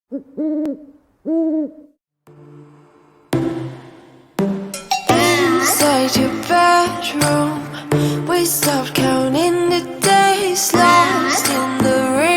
Inside your bedroom, we stopped counting the days, lost in the rhythm.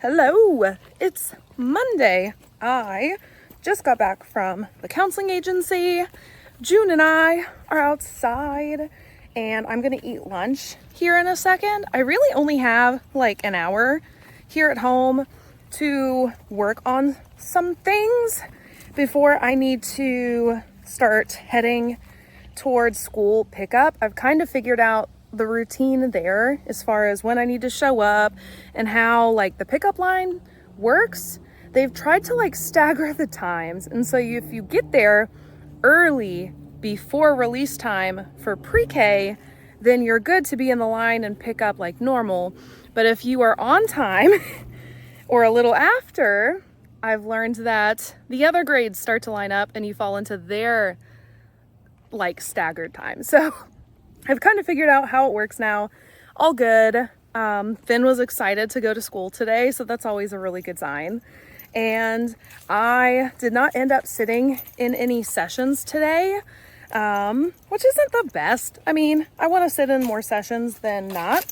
Hello, it's Monday. I just got back from the counseling agency. June and I are outside and I'm gonna eat lunch here in a second. I really only have like an hour here at home to work on some things before I need to start heading towards school pickup. I've kind of figured out the routine there as far as when I need to show up and how like the pickup line works. They've tried to like stagger the times, and so if you get there early before release time for pre-K, then you're good to be in the line and pick up like normal. But if you are on time or a little after, I've learned that the other grades start to line up and you fall into their like staggered time. So I've kind of figured out how it works now. All good. Finn was excited to go to school today, so that's always a really good sign. And I did not end up sitting in any sessions today, which isn't the best. I mean, I want to sit in more sessions than not,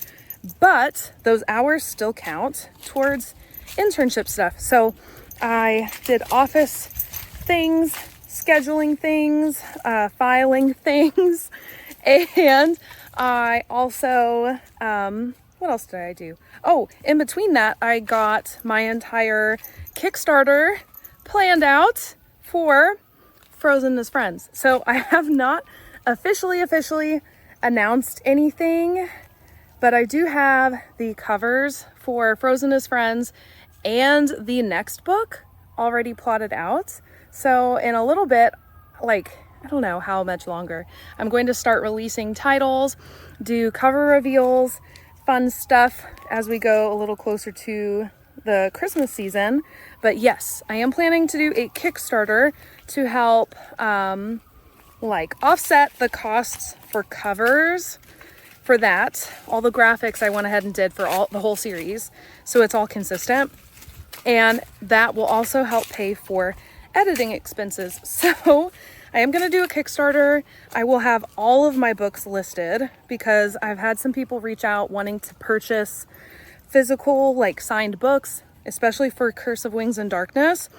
but those hours still count towards internship stuff. So I did office things, scheduling things, filing things, and I also, what else did I do? Oh, in between that, I got my entire Kickstarter planned out for Frozen as Friends. So I have not officially announced anything, but I do have the covers for Frozen as Friends and the next book already plotted out. So in a little bit, like, I don't know how much longer, I'm going to start releasing titles, do cover reveals, fun stuff as we go a little closer to the Christmas season. But yes, I am planning to do a Kickstarter to help like offset the costs for covers for that. All the graphics I went ahead and did for the whole series, so it's all consistent. And that will also help pay for editing expenses. So I am going to do a Kickstarter. I will have all of my books listed because I've had some people reach out wanting to purchase physical, like signed books, especially for Curse of Wings and Darkness.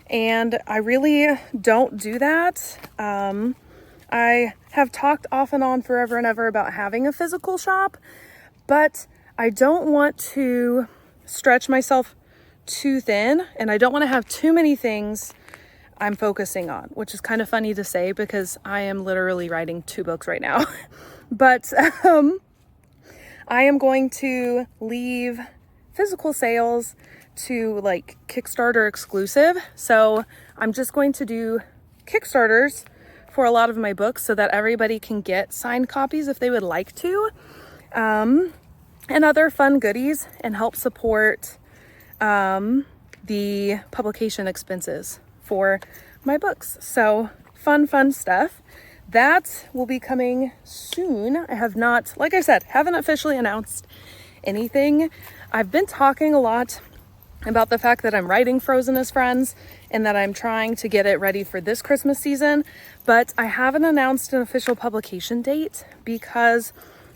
And I really don't do that. I have talked off and on forever and ever about having a physical shop, but I don't want to stretch myself too thin, and I don't want to have too many things I'm focusing on, which is kind of funny to say because I am literally writing 2 books right now. But I am going to leave physical sales to like Kickstarter exclusive. So I'm just going to do Kickstarters for a lot of my books so that everybody can get signed copies if they would like to, and other fun goodies, and help support the publication expenses for my books. So fun stuff that will be coming soon. I have not, like I said, haven't officially announced anything. I've been talking a lot about the fact that I'm writing Frozen as Friends and that I'm trying to get it ready for this Christmas season, but I haven't announced an official publication date because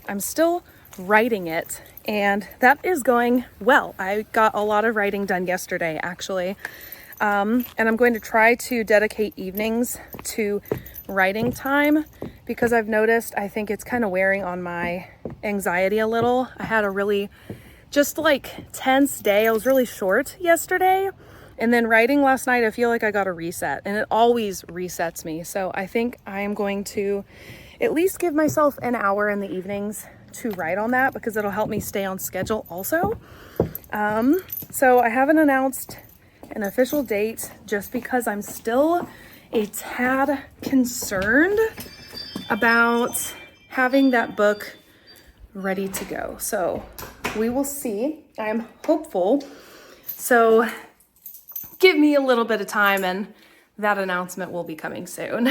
I'm still writing it, and that is going well. I got a lot of writing done yesterday, actually. And I'm going to try to dedicate evenings to writing time because I've noticed I think it's kind of wearing on my anxiety a little. I had a really just like tense day. I was really short yesterday, and then writing last night, I feel like I got a reset, and it always resets me. So I think I am going to at least give myself an hour in the evenings to write on that because it'll help me stay on schedule also. So I haven't announced an official date just because I'm still a tad concerned about having that book ready to go. So we will see. I'm hopeful. So give me a little bit of time and that announcement will be coming soon.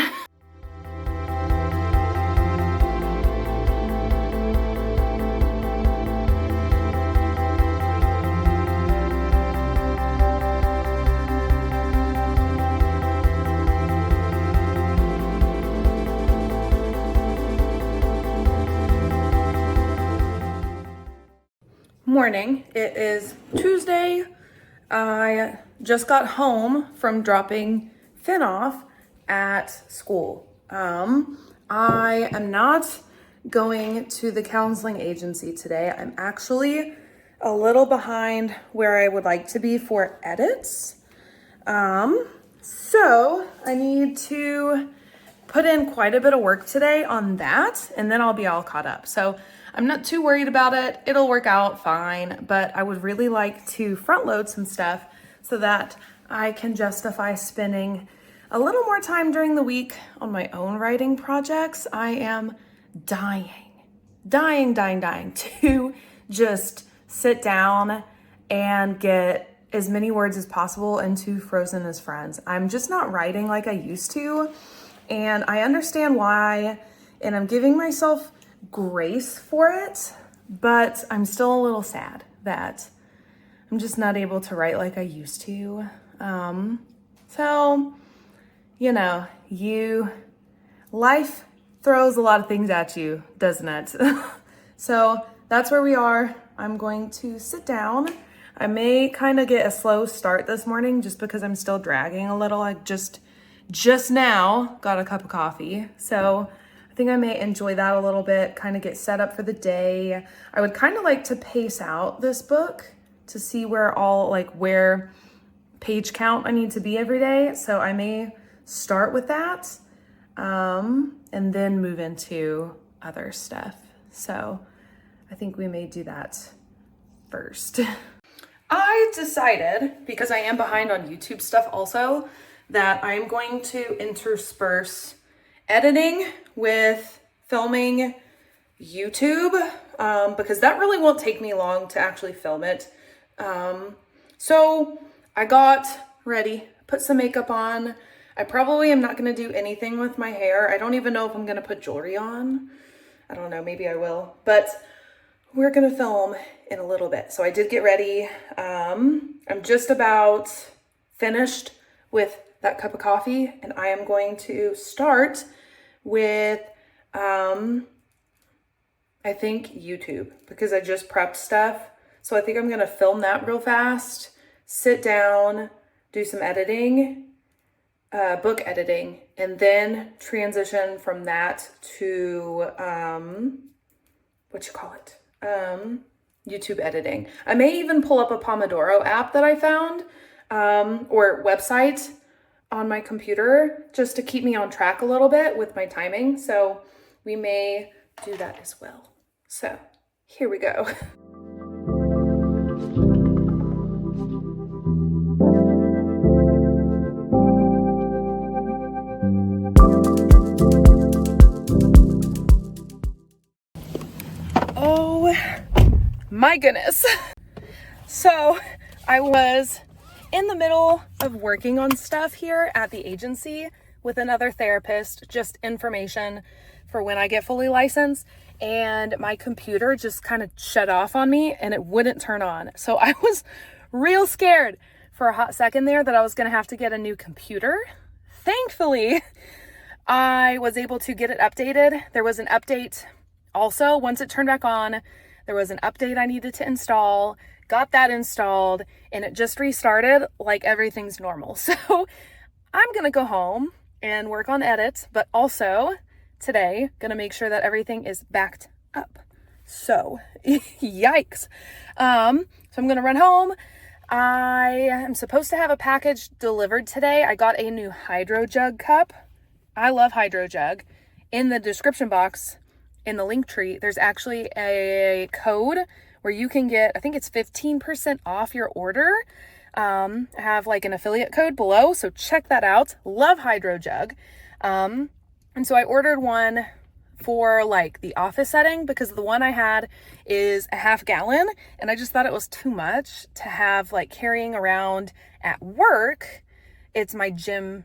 Morning. It is Tuesday. I just got home from dropping Finn off at school. I am not going to the counseling agency today. I'm actually a little behind where I would like to be for edits. So I need to put in quite a bit of work today on that, and then I'll be all caught up. So I'm not too worried about it. It'll work out fine, but I would really like to front load some stuff so that I can justify spending a little more time during the week on my own writing projects. I am dying to just sit down and get as many words as possible into Frozen as Friends. I'm just not writing like I used to, and I understand why, and I'm giving myself grace for it, but I'm still a little sad that I'm just not able to write like I used to. So, life throws a lot of things at you, doesn't it? So that's where we are. I'm going to sit down. I may kind of get a slow start this morning just because I'm still dragging a little. I just now got a cup of coffee. So I think I may enjoy that a little bit, kind of get set up for the day. I would kind of like to pace out this book to see where page count I need to be every day. So I may start with that and then move into other stuff. So I think we may do that first. I decided, because I am behind on YouTube stuff also, that I'm going to intersperse editing with filming YouTube, because that really won't take me long to actually film it. So I got ready, put some makeup on. I probably am not going to do anything with my hair. I don't even know if I'm going to put jewelry on. I don't know, maybe I will, but we're going to film in a little bit. So I did get ready. I'm just about finished with that cup of coffee, and I am going to start with, I think YouTube, because I just prepped stuff. So I think I'm going to film that real fast, sit down, do some editing, book editing, and then transition from that to, YouTube editing. I may even pull up a Pomodoro app that I found, or website on my computer, just to keep me on track a little bit with my timing. So we may do that as well. So here we go. Oh my goodness. So I was in the middle of working on stuff here at the agency with another therapist, just information for when I get fully licensed, and my computer just kind of shut off on me and it wouldn't turn on. So I was real scared for a hot second there that I was going to have to get a new computer. Thankfully, I was able to get it updated. There was an update also. Once it turned back on, there was an update I needed to install. Got that installed, and it just restarted like everything's normal. So I'm gonna go home and work on edits, but also today gonna make sure that everything is backed up. So yikes. So I'm gonna run home. I am supposed to have a package delivered today. I got a new Hydro Jug cup. I love Hydro Jug. In the description box, in the link tree, there's actually a code where you can get, I think it's 15% off your order I have like an affiliate code below, so check that out. Love Hydro Jug. And so I ordered one for like the office setting because the one I had is a half gallon and I just thought it was too much to have like carrying around at work. It's my gym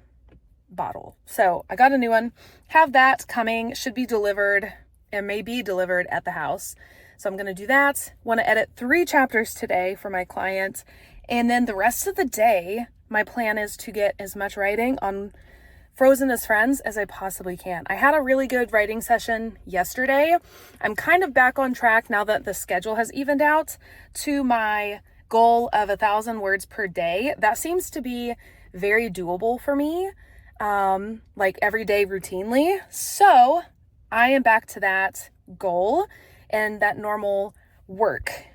bottle. So I got a new one, have that coming, should be delivered and may be delivered at the house. So I'm going to do that. Want to edit 3 chapters today for my client. And then the rest of the day, my plan is to get as much writing on Frozen as Friends as I possibly can. I had a really good writing session yesterday. I'm kind of back on track now that the schedule has evened out to my goal of 1,000 words per day. That seems to be very doable for me, like every day routinely. So I am back to that goal and that normal work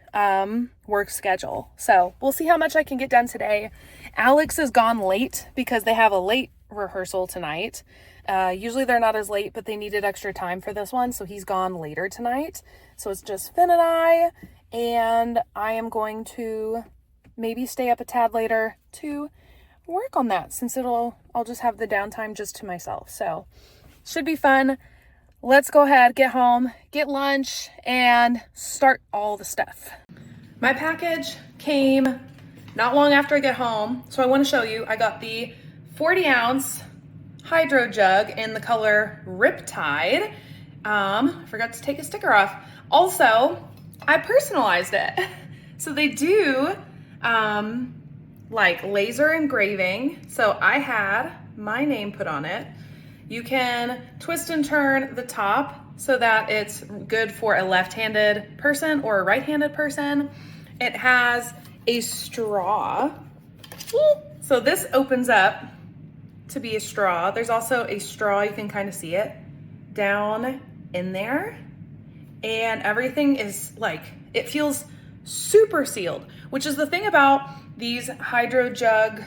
schedule. So we'll see how much I can get done today. Alex is gone late because they have a late rehearsal tonight. Usually they're not as late, but they needed extra time for this one, so he's gone later tonight. So it's just Finn and I am going to maybe stay up a tad later to work on that since I'll just have the downtime just to myself. So should be fun. Let's go ahead, get home, get lunch, and start all the stuff. My package came not long after I get home, so I want to show you. I got the 40-ounce Hydro Jug in the color Riptide. I forgot to take a sticker off. Also, I personalized it. So they do like laser engraving. So I had my name put on it. You can twist and turn the top so that it's good for a left-handed person or a right-handed person. It has a straw. So this opens up to be a straw. There's also a straw, you can kind of see it down in there. And everything is like, it feels super sealed, which is the thing about these Hydro Jug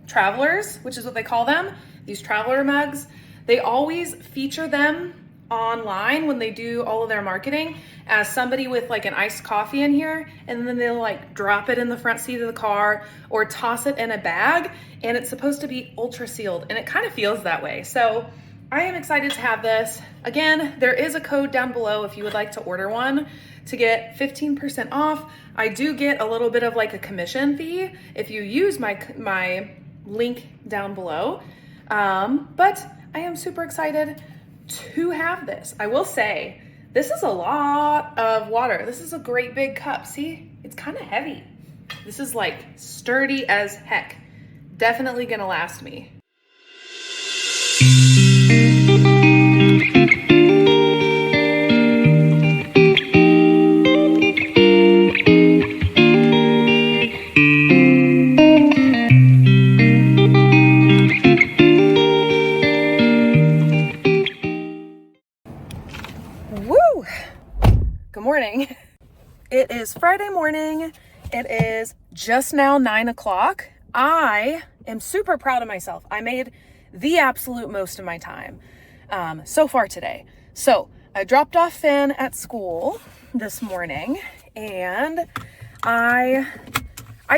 travelers, which is what they call them, these traveler mugs. They always feature them online when they do all of their marketing as somebody with like an iced coffee in here, and then they'll like drop it in the front seat of the car or toss it in a bag, and it's supposed to be ultra sealed, and it kind of feels that way. So I am excited to have this. Again, there is a code down below if you would like to order one to get 15% off. I do get a little bit of like a commission fee if you use my link down below. But I am super excited to have this. I will say, this is a lot of water. This is a great big cup. See, it's kind of heavy. This is like sturdy as heck. Definitely gonna last me. Woo! Good morning. It is Friday morning. It is just now 9 o'clock. I am super proud of myself. I made the absolute most of my time so far today. So I dropped off Finn at school this morning, and I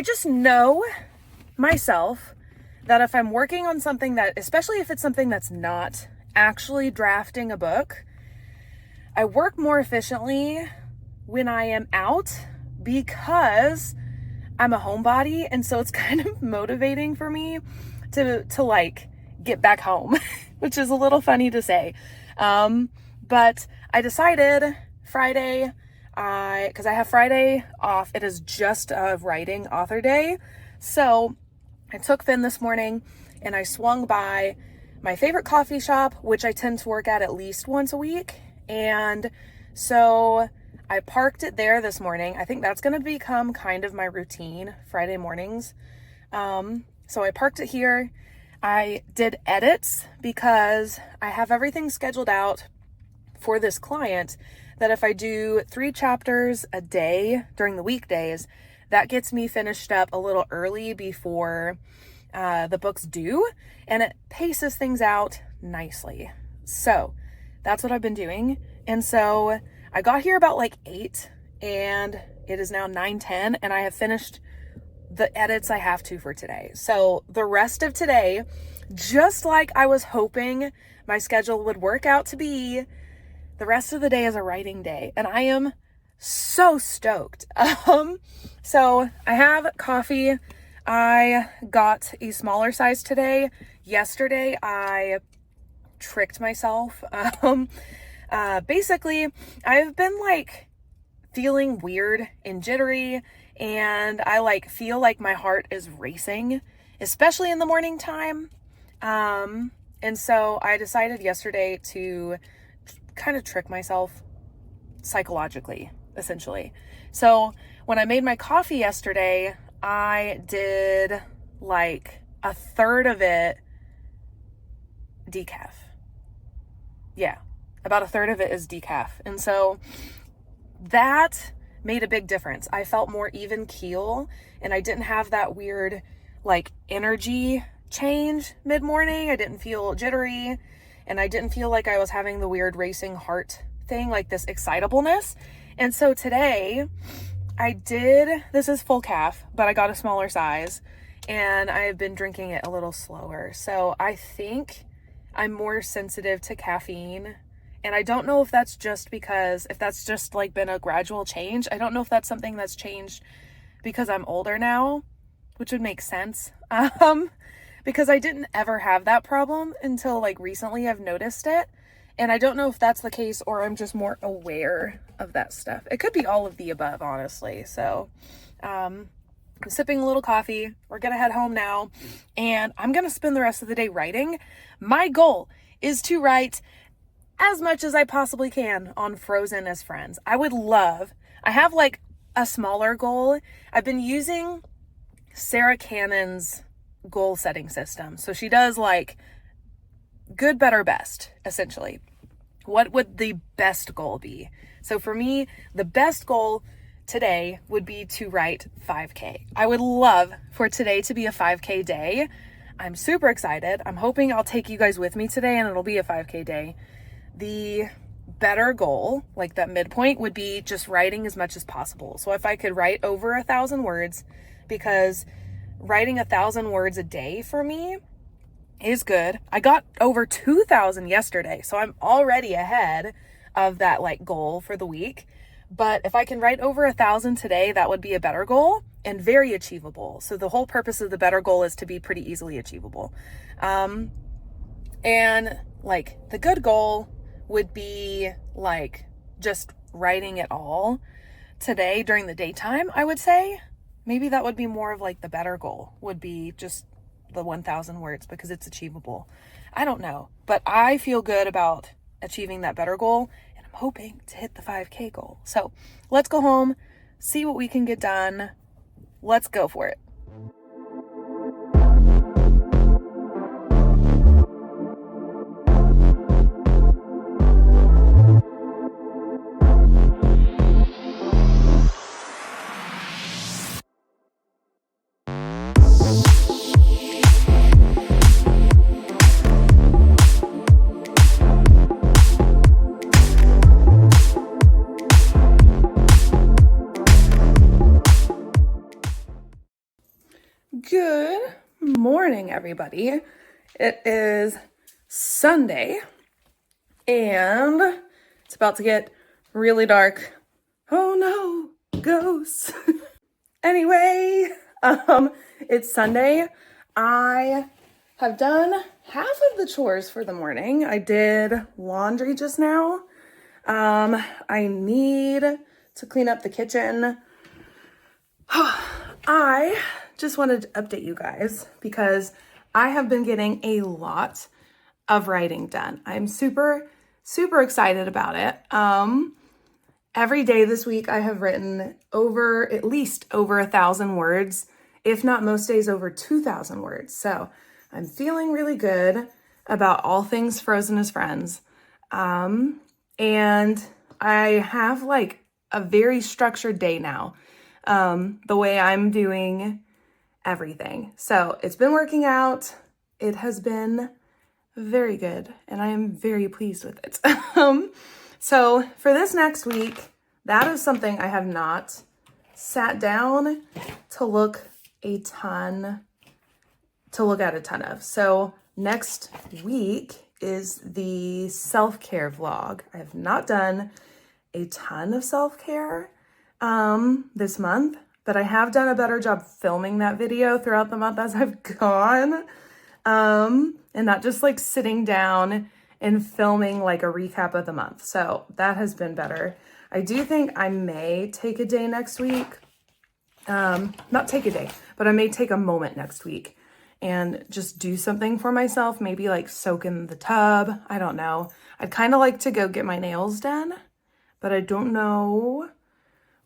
just know myself that if I'm working on something that, especially if it's something that's not actually drafting a book, I work more efficiently when I am out because I'm a homebody, and so it's kind of motivating for me to like get back home, which is a little funny to say. But I decided Friday, because I have Friday off, it is just a writing author day. So I took Finn this morning and I swung by my favorite coffee shop, which I tend to work at least once a week. And so I parked it there this morning. I think that's going to become kind of my routine Friday mornings. So I parked it here. I did edits because I have everything scheduled out for this client that if I do 3 chapters a day during the weekdays, that gets me finished up a little early before the book's due, and it paces things out nicely. So that's what I've been doing. And so I got here about like 8, and it is now 9:10, and I have finished the edits I have to for today. So the rest of today, just like I was hoping my schedule would work out to be, the rest of the day is a writing day, and I am so stoked. So I have coffee. I got a smaller size today. Yesterday, I tricked myself. Basically, I've been like feeling weird and jittery, and I like feel like my heart is racing, especially in the morning time. And so I decided yesterday to kind of trick myself psychologically, essentially. So when I made my coffee yesterday, I did like a third of it decaf. Yeah, about a third of it is decaf. And so that made a big difference. I felt more even keel, and I didn't have that weird like energy change mid-morning. I didn't feel jittery, and I didn't feel like I was having the weird racing heart thing, like this excitableness. And so today this is full calf, but I got a smaller size, and I've been drinking it a little slower. So I think I'm more sensitive to caffeine. And I don't know if that's just like been a gradual change. I don't know if that's something that's changed because I'm older now, which would make sense. Because I didn't ever have that problem until like recently I've noticed it. And I don't know if that's the case or I'm just more aware of that stuff. It could be all of the above, honestly. So, I'm sipping a little coffee. We're going to head home now, and I'm going to spend the rest of the day writing. My goal is to write as much as I possibly can on Frozen as Friends. I have like a smaller goal. I've been using Sarah Cannon's goal setting system. So she does like good, better, best, essentially. What would the best goal be? So for me, the best goal today would be to write 5K. I would love for today to be a 5K day. I'm super excited. I'm hoping I'll take you guys with me today and it'll be a 5K day. The better goal, like that midpoint, would be just writing as much as possible. So if I could write over 1,000 words, because writing 1,000 words a day for me is good. I got over 2,000 yesterday, so I'm already ahead of that like goal for the week. But if I can write over 1,000 today, that would be a better goal and very achievable. So the whole purpose of the better goal is to be pretty easily achievable. And like the good goal would be like just writing it all today during the daytime, I would say. Maybe that would be more of like the better goal, would be just the 1,000 words because it's achievable. I don't know, but I feel good about achieving that better goal, and I'm hoping to hit the 5K goal. So let's go home, see what we can get done. Let's go for it. Good morning, everybody. It is Sunday, and it's about to get really dark. Oh no, ghosts. Anyway, it's Sunday. I have done half of the chores for the morning. I did laundry just now. I need to clean up the kitchen. I just wanted to update you guys because I have been getting a lot of writing done. I'm super, super excited about it. Every day this week I have written at least over 1,000 words, if not most days over 2,000 words. So I'm feeling really good about all things Frozen as Friends. And I have like a very structured day now. The way I'm doing everything. So it's been working out. It has been very good, and I am very pleased with it. So for this next week, that is something I have not sat down to look a ton to look at a ton of. So next week is the self-care vlog. I have not done a ton of self-care this month, but I have done a better job filming that video throughout the month as I've gone. And not just like sitting down and filming like a recap of the month. So that has been better. I do think I may take a day next week. Not take a day, but I may take a moment next week and just do something for myself. Maybe like soak in the tub. I don't know. I'd kind of like to go get my nails done, but I don't know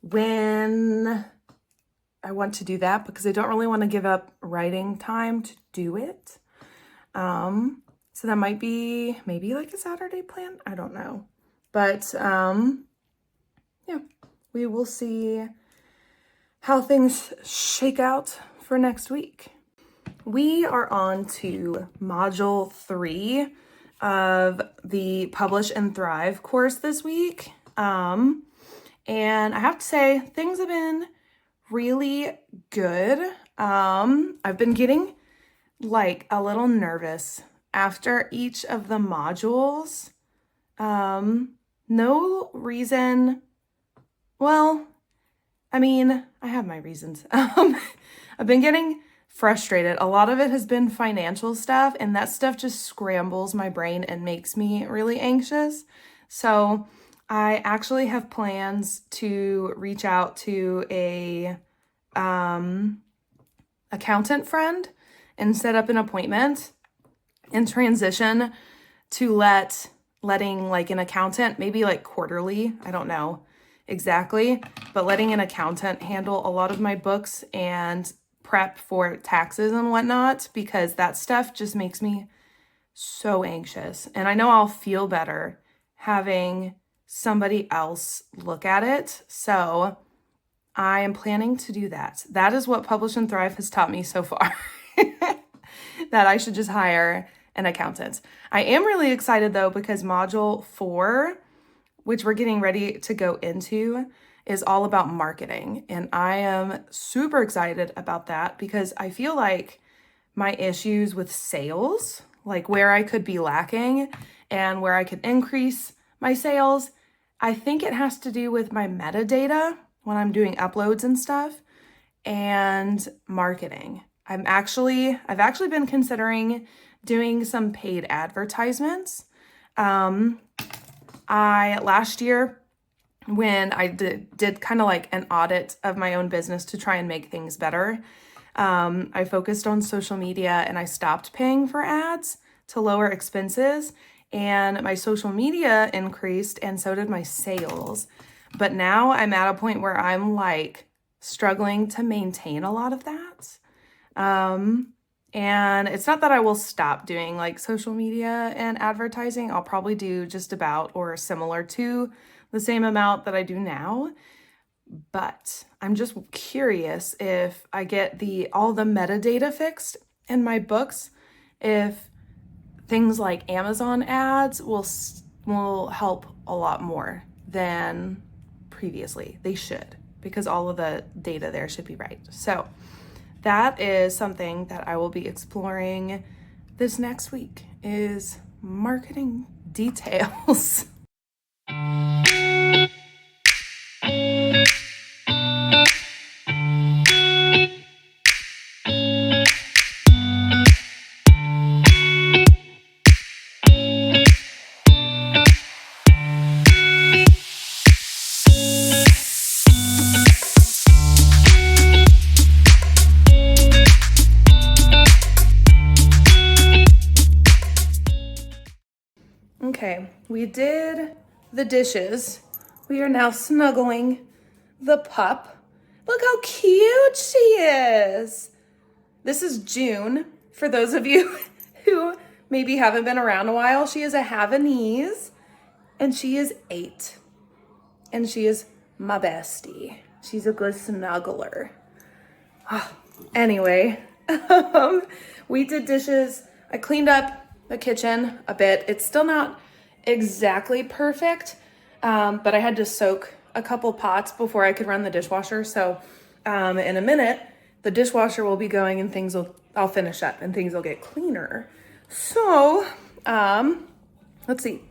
when I want to do that because I don't really want to give up writing time to do it. So that might be maybe like a Saturday plan. I don't know, but, yeah, we will see how things shake out for next week. We are on to module 3 of the Publish and Thrive course this week. And I have to say things have been really good. I've been getting like a little nervous after each of the modules. No reason. Well, I mean, I have my reasons. I've been getting frustrated. A lot of it has been financial stuff, and that stuff just scrambles my brain and makes me really anxious. So I actually have plans to reach out to a accountant friend and set up an appointment and transition to letting like an accountant, maybe like quarterly, I don't know exactly, but letting an accountant handle a lot of my books and prep for taxes and whatnot, because that stuff just makes me so anxious. And I know I'll feel better having somebody else look at it. So I am planning to do that. That is what Publish and Thrive has taught me so far, that I should just hire an accountant. I am really excited though, because module 4, which we're getting ready to go into, is all about marketing. And I am super excited about that because I feel like my issues with sales, like where I could be lacking and where I could increase my sales, I think it has to do with my metadata when I'm doing uploads and stuff and marketing. I've actually been considering doing some paid advertisements. Last year, when I did kind of like an audit of my own business to try and make things better, I focused on social media and I stopped paying for ads to lower expenses, and my social media increased and so did my sales. But now I'm at a point where I'm like struggling to maintain a lot of that. And it's not that I will stop doing like social media and advertising. I'll probably do just about or similar to the same amount that I do now. But I'm just curious if I get all the metadata fixed in my books, if things like Amazon ads will help a lot more than previously. They should, because all of the data there should be right. So that is something that I will be exploring this next week, is marketing details. Okay, we did the dishes. We are now snuggling the pup. Look how cute she is. This is June. For those of you who maybe haven't been around a while, she is a Havanese and she is 8. And she is my bestie. She's a good snuggler. Anyway, we did dishes. I cleaned up the kitchen a bit. It's still not exactly perfect, but I had to soak a couple pots before I could run the dishwasher. So in a minute, the dishwasher will be going and I'll finish up and things will get cleaner. So, let's see.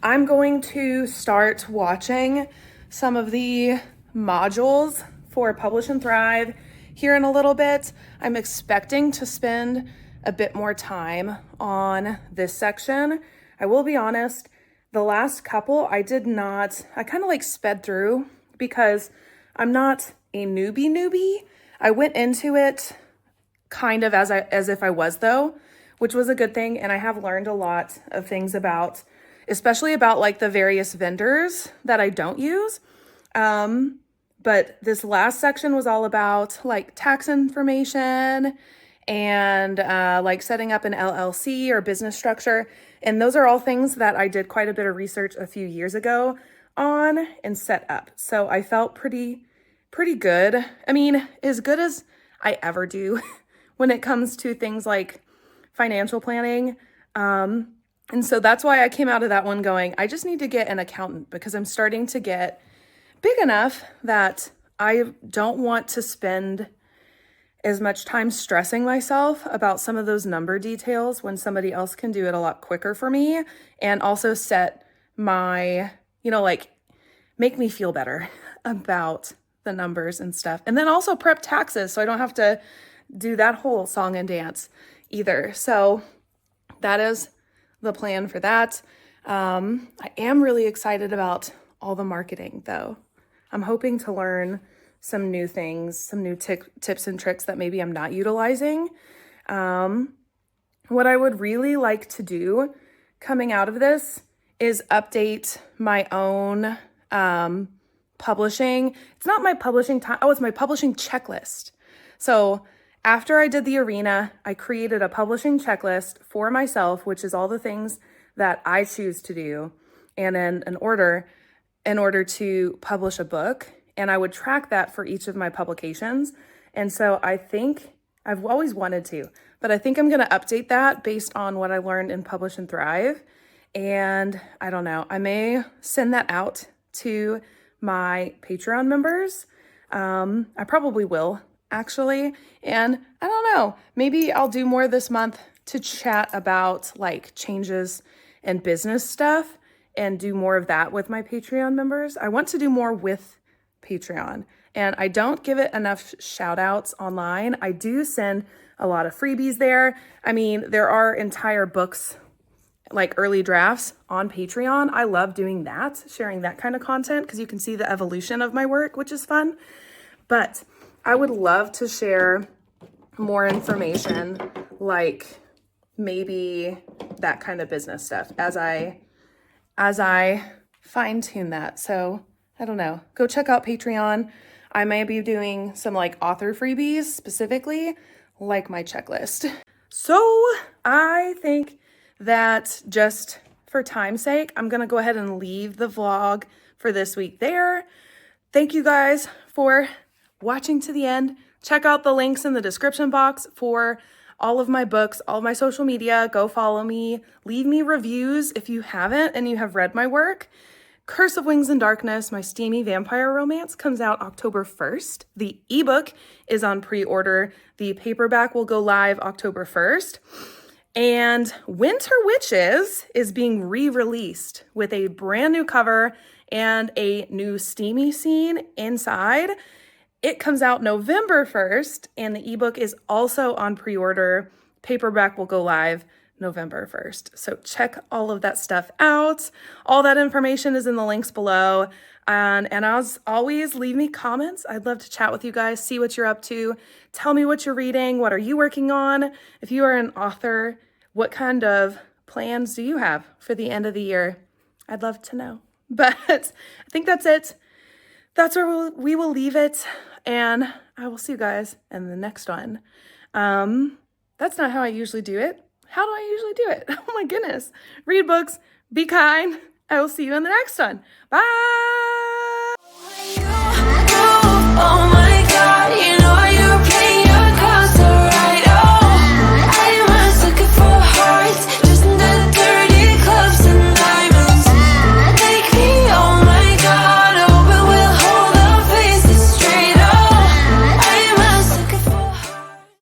I'm going to start watching some of the modules for Publish and Thrive here in a little bit. I'm expecting to spend a bit more time on this section. I will be honest, the last couple I kind of like sped through because I'm not a newbie. I went into it kind of as if I was though, which was a good thing. And I have learned a lot of things especially about like the various vendors that I don't use. But this last section was all about like tax information and like setting up an LLC or business structure. And those are all things that I did quite a bit of research a few years ago on and set up. So I felt pretty good. I mean, as good as I ever do when it comes to things like financial planning. And so that's why I came out of that one going, I just need to get an accountant because I'm starting to get big enough that I don't want to spend as much time stressing myself about some of those number details when somebody else can do it a lot quicker for me and also set my, like make me feel better about the numbers and stuff. And then also prep taxes so I don't have to do that whole song and dance either. So that is the plan for that. I am really excited about all the marketing though. I'm hoping to learn some new things, some new tips and tricks that maybe I'm not utilizing. What I would really like to do coming out of this is update my own publishing. It's not my publishing time. Oh, it's my publishing checklist. So after I did the arena, I created a publishing checklist for myself, which is all the things that I choose to do and in order to publish a book. And I would track that for each of my publications. And so I think I've always wanted to, but I think I'm going to update that based on what I learned in Publish and Thrive. And I don't know, I may send that out to my Patreon members. I probably will actually. And I don't know, maybe I'll do more this month to chat about like changes and business stuff and do more of that with my Patreon members. I want to do more with Patreon and I don't give it enough shout outs online. I do send a lot of freebies there. I mean, there are entire books like early drafts on Patreon. I love doing that, sharing that kind of content because you can see the evolution of my work, which is fun. But I would love to share more information, like maybe that kind of business stuff as I fine tune that. So I don't know, go check out Patreon. I may be doing some like author freebies specifically, like my checklist. So I think that just for time's sake, I'm going to go ahead and leave the vlog for this week there. Thank you guys for watching to the end. Check out the links in the description box for all of my books, all of my social media. Go follow me. Leave me reviews if you haven't and you have read my work. Curse of Wings and Darkness, my steamy vampire romance, comes out October 1st. The ebook is on pre-order. The paperback will go live October 1st. And Winter Witches is being re-released with a brand new cover and a new steamy scene inside. It comes out November 1st, and the ebook is also on pre-order. Paperback will go live November 1st. So check all of that stuff out. All that information is in the links below. And as always, leave me comments. I'd love to chat with you guys, see what you're up to. Tell me what you're reading. What are you working on? If you are an author, what kind of plans do you have for the end of the year? I'd love to know. But I think that's it. That's where we will leave it. And I will see you guys in the next one. That's not how I usually do it. How do I usually do it? Oh my goodness. Read books, be kind. I will see you in the next one. Bye.